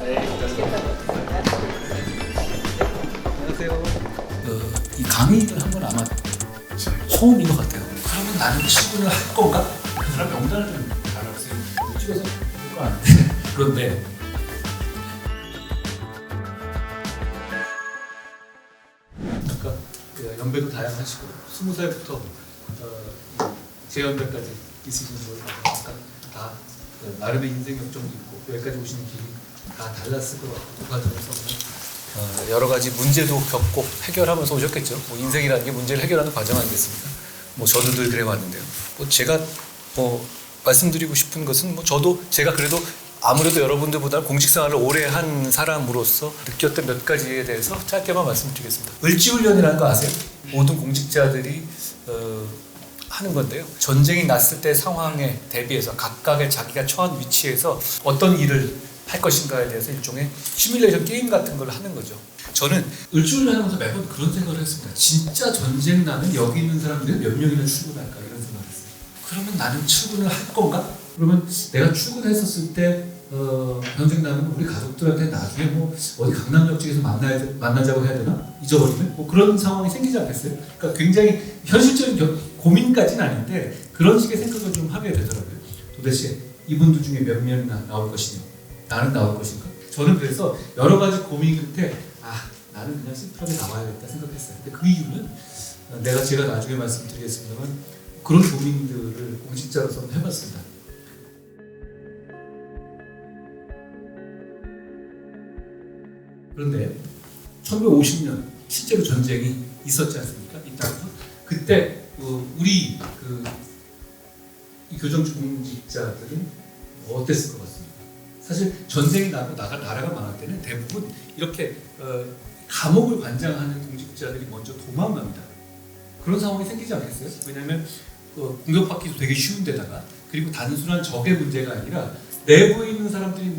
네, 안녕하세요. 이 강의를 한 건 아마 처음인 것 같아요. 그러면 나는 친구를 할 건가? 그 사람 명단을 좀 알아보세요. 찍어서 볼 거 아닌데. 그런데 아까 연배도 다양하시고 20살부터 재연배까지 있으신 걸 보니까 다 나름의 인생 역정도 있고 여기까지 오시는 길이 다 달랐을 것 같고 그 과정에서 여러 가지 문제도 겪고 해결하면서 오셨겠죠. 뭐 인생이라는 게 문제를 해결하는 과정 아니겠습니까? 뭐 저도 늘 그래왔는데요. 뭐 제가 말씀드리고 싶은 것은 제가 그래도 아무래도 여러분들보다 공직생활을 오래 한 사람으로서 느꼈던 몇 가지에 대해서 짧게만 말씀드리겠습니다. 을지훈련이라는 거 아세요? 모든 공직자들이 하는 건데요. 전쟁이 났을 때 상황에 대비해서 각각의 자기가 처한 위치에서 어떤 일을 할 것인가에 대해서 일종의 시뮬레이션 게임 같은 걸 하는 거죠. 저는 을지훈련 하면서 매번 그런 생각을 했습니다. 진짜 전쟁 나면 여기 있는 사람들이 몇 명이나 출근할까 이런 생각을 했어요. 그러면 나는 출근을 할 건가? 그러면 내가 출근했었을 때 전쟁 나면 우리 가족들한테 나중에 어디 강남역 쪽에서 만나자고 해야 되나? 잊어버리면? 그런 상황이 생기지 않겠어요? 그러니까 굉장히 현실적인 고민까지는 아닌데 그런 식의 생각을 좀 하게 되더라고요. 도대체 이분들 중에 몇 명이나 나올 것이냐? 나는 나올 것인가? 저는 그래서 여러 가지 고민 끝에 나는 그냥 심플하게 나와야겠다 생각했어요. 근데 그 이유는 제가 나중에 말씀드리겠습니다만 그런 고민들을 공직자로서 해봤습니다. 그런데 1950년 실제로 전쟁이 있었지 않습니까? 이 땅에서 그때 우리 이 교정직 공직자들은 어땠을 것 같습니까? 사실 전쟁이 나고 나라가 망할 때는 대부분 이렇게 감옥을 관장하는 공직자들이 먼저 도망갑니다. 그런 상황이 생기지 않겠어요? 왜냐하면 공격받기도 되게 쉬운데다가 그리고 단순한 적의 문제가 아니라 내부에 있는 사람들이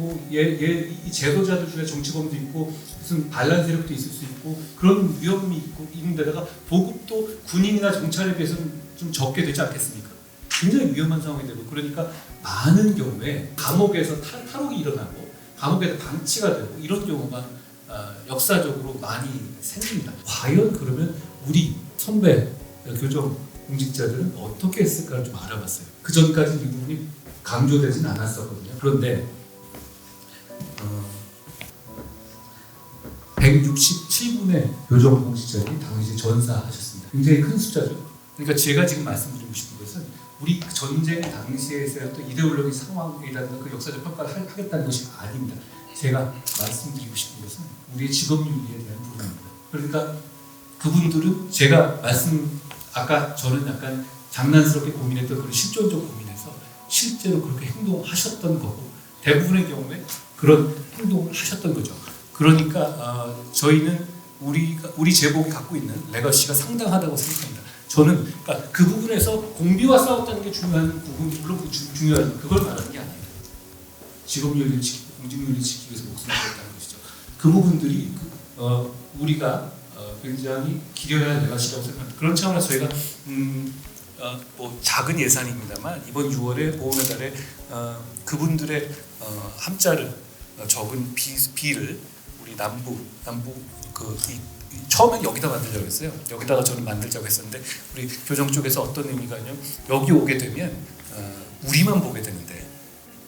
이 제도자들 중에 정치범도 있고 무슨 반란 세력도 있을 수 있고 그런 위험이 있는 데다가 보급도 군인이나 정찰에 비해서는 좀 적게 되지 않겠습니까? 굉장히 위험한 상황이 되고 그러니까 많은 경우에 감옥에서 탈옥이 일어나고 감옥에서 방치가 되고 이런 경우가 역사적으로 많이 생깁니다. 과연 그러면 우리 선배 교정 공직자들은 어떻게 했을까를 좀 알아봤어요. 그 전까지 이 부분이 강조되진 않았었거든요. 그런데 167분의 교정 공직자들이 당시 전사하셨습니다. 굉장히 큰 숫자죠. 그러니까 제가 지금 말씀드리고 싶은 것은 우리 전쟁 당시에서의 또 이데올로기 상황이라든가 그 역사적 평가를 하겠다는 것이 아닙니다. 제가 말씀드리고 싶은 것은 우리의 직업윤리에 대한 부분입니다. 그러니까 그분들은 아까 저는 약간 장난스럽게 고민했던 그런 실존적 고민에서 실제로 그렇게 행동하셨던 거고 대부분의 경우에 그런 행동을 하셨던 거죠. 그러니까 저희는 우리 제복이 갖고 있는 레거시가 상당하다고 생각합니다. 저는 그러니까 그 부분에서 공비와 싸웠다는 게 중요한 부분이 물론 중요한 그걸 말하는 게 아니에요. 직업윤리를 지키고 공직윤리를 지키기 위해서 목숨을 걸었다는 것이죠. 그 부분들이 우리가 굉장히 기려야 할 레거시라고 생각합니다. 그런 차원에서 저희가 작은 예산입니다만 이번 6월에 보훈의 달에 그분들의 함자를 적은 비를 우리 남부 처음엔 여기다 만들자고 했어요. 여기다가 저는 만들자고 했었는데 우리 교정 쪽에서 어떤 의미가요? 여기 오게 되면 우리만 보게 되는데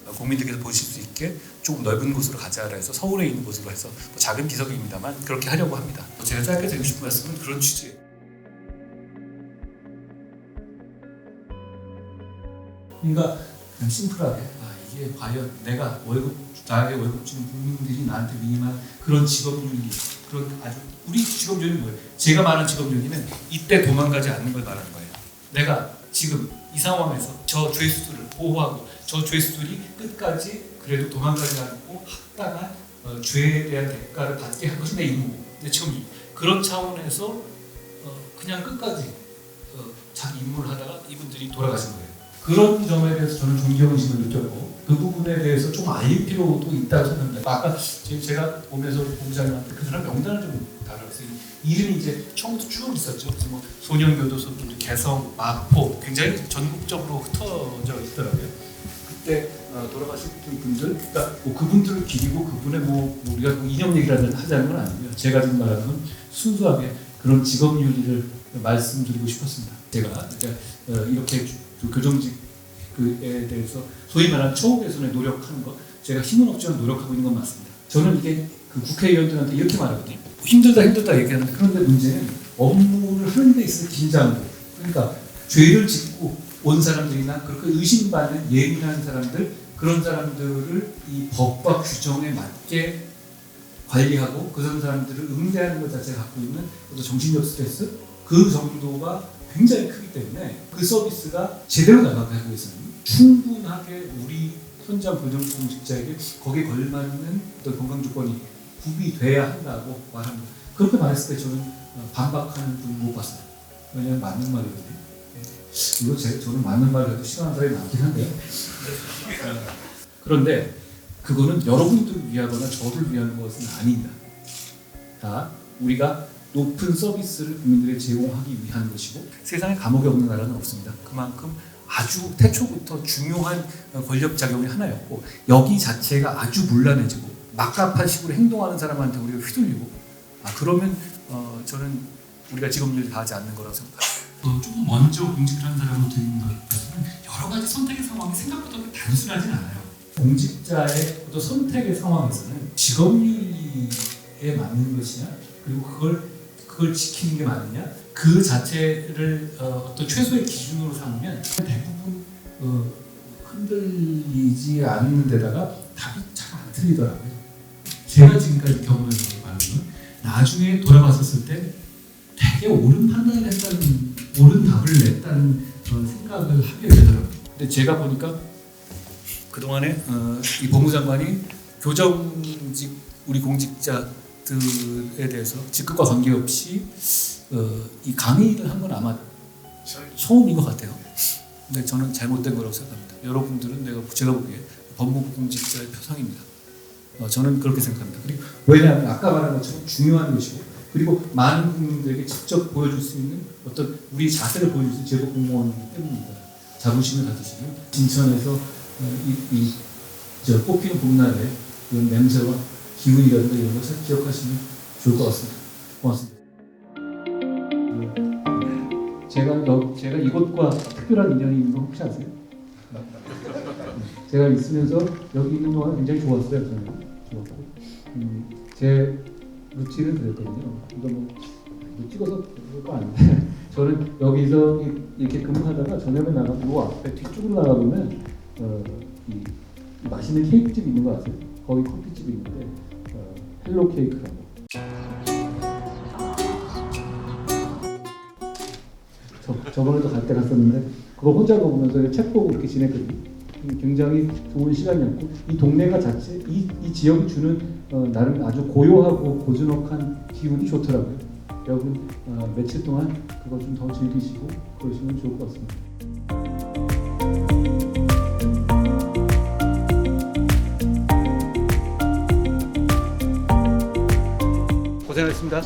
국민들께서 보실 수 있게 조금 넓은 곳으로 가자라 해서 서울에 있는 곳으로 해서 작은 비석입니다만 그렇게 하려고 합니다. 제가 짧게 드리고 싶은 말씀은 그런 취지예요. 그러니까 그냥 심플하게 이게 과연 나에게 월급 주는 국민들이 나한테 위임한 그런 직업윤리 그런 아주 우리 직업윤리는 뭐예요? 제가 말하는 직업윤리는 이때 도망가지 않는 걸 말하는 거예요. 내가 지금 이 상황에서 저 죄수들을 보호하고 저 죄수들이 끝까지 그래도 도망가지 않고 합당한 죄에 대한 대가를 받게 한 것이 내 임무고 내 직업윤리 그런 차원에서 그냥 끝까지 자기 임무를 하다가 이분들이 돌아가신 거예요. 그런 점에 대해서 저는 존경의식을 느꼈고 그 부분에 대해서 좀 알릴 필요도 있다고 생각합니다. 아까 제가 보면서 공장님한테 그 사람 명단을 좀 달아봤어요. 이름이 이제 처음부터 쭉 있었죠. 소년교도소, 개성, 마포 굉장히 전국적으로 흩어져 있더라고요. 그때 돌아가셨던 분들, 그러니까 뭐 그분들을 기리고 그분의 뭐 우리가 뭐 이념 얘기를 하자는 건 아니고요. 제가 지금 말하는 건 순수하게 그런 직업 윤리를 말씀드리고 싶었습니다. 제가 그러니까 이렇게 교정직에 대해서 소위 말하는 처우 개선에 노력하는 것, 제가 힘은 없지만 노력하고 있는 건 맞습니다. 저는 이게 그 국회의원들한테 이렇게 말하거든요. 힘들다 얘기하는데, 그런데 문제는 업무를 하는 데 있어서 긴장도, 그러니까 죄를 짓고 온 사람들이나 그렇게 의심받는 예민한 사람들, 그런 사람들을 이 법과 규정에 맞게 관리하고 그런 사람들을 응대하는 것 자체가 갖고 있는 어떤 정신적 스트레스, 그 정도가 굉장히 크기 때문에 그 서비스가 제대로 나가기 위해서는 충분하게 우리 현장 교정직자에게 거기에 걸맞는 어떤 건강 조건이 구비돼야 한다고 말합니다. 그렇게 말했을 때 저는 반박하는 분 못 봤어요. 왜냐하면 맞는 말이거든요. 이거 저는 맞는 말을 해도 싫어하는 사람이 많긴 한데요. 그런데 그거는 여러분들을 위하거나 저를 위한 것은 아닙니다. 다 우리가 높은 서비스를 국민들에게 제공하기 위한 것이고, 세상에 감옥에 없는 나라는 없습니다. 그만큼 아주 태초부터 중요한 권력 작용이 하나였고, 여기 자체가 아주 문란해지고 막가판 식으로 행동하는 사람한테 우리가 휘둘리고, 그러면 저는 우리가 직업윤리를 다하지 않는 거라고 생각합니다. 조금 먼저 공직을 한 사람으로 드리는 것은 여러 가지 선택의 상황이 생각보다 단순하진 않아요. 공직자의 어떤 선택의 상황에서는 직업윤리에 맞는 것이냐, 그리고 그걸 지키는 게 맞느냐, 그 자체를 어떤 최소의 기준으로 삼으면 대부분 흔들리지 않는 데다가 답이 잘 안 틀리더라고요. 제가 지금까지 경험한 바로는 나중에 돌아봤었을 때 되게 옳은 판단을 했다는, 옳은 답을 냈다는 생각을 하게 되더라고요. 근데 제가 보니까 그동안에 이 법무장관이 교정직 우리 공직자들에 대해서 직급과 관계없이 이 강의를 한 건 아마 처음인 것 같아요. 근데 저는 잘못된 거라고 생각합니다. 여러분들은 제가 보기에 법무부 공직자의 표상입니다. 저는 그렇게 생각합니다. 그리고 왜냐하면 아까 말한 것처럼 중요한 것이고, 그리고 많은 국민들에게 직접 보여줄 수 있는 어떤 우리 자세를 보여줄 수 있는 제복 공무원이기 때문입니다. 자부심을 가지시고 진천에서 저 꽃피는 봄날의 이런 냄새와 기운이라든가 이런 것을 기억하시면 좋을 것 같습니다. 고맙습니다. 제가 이곳과 특별한 인연이 있는 거 혹시 아세요? 제가 있으면서 여기 있는 동안 굉장히 좋았어요. 저는 좋았고, 제 루틴은 그랬거든요. 이거 뭐 찍어서 그럴 거 아닌데 저는 여기서 이렇게 근무하다가 저녁에 나가고 요 앞에 뒤쪽으로 나가보면 이 맛있는 케이크집이 있는 거 아세요? 거기 커피집이 있는데 헬로 케이크라고. 저번에도 갈 때 갔었는데 그거 혼자 먹으면서 책 보고 이렇게 지냈거든요. 굉장히 좋은 시간이었고, 이 동네가 자체, 이 지역이 주는 나름 아주 고요하고 고즈넉한 기운이 좋더라고요. 여러분 며칠 동안 그거 좀 더 즐기시고 그러시면 좋을 것 같습니다. 고생하셨습니다.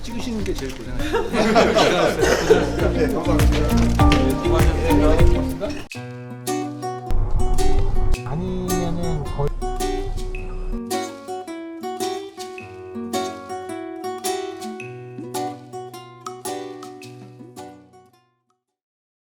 찍으시는 게 제일 고생하셨습니다. 고생하셨습니다. 네, 감사합니다.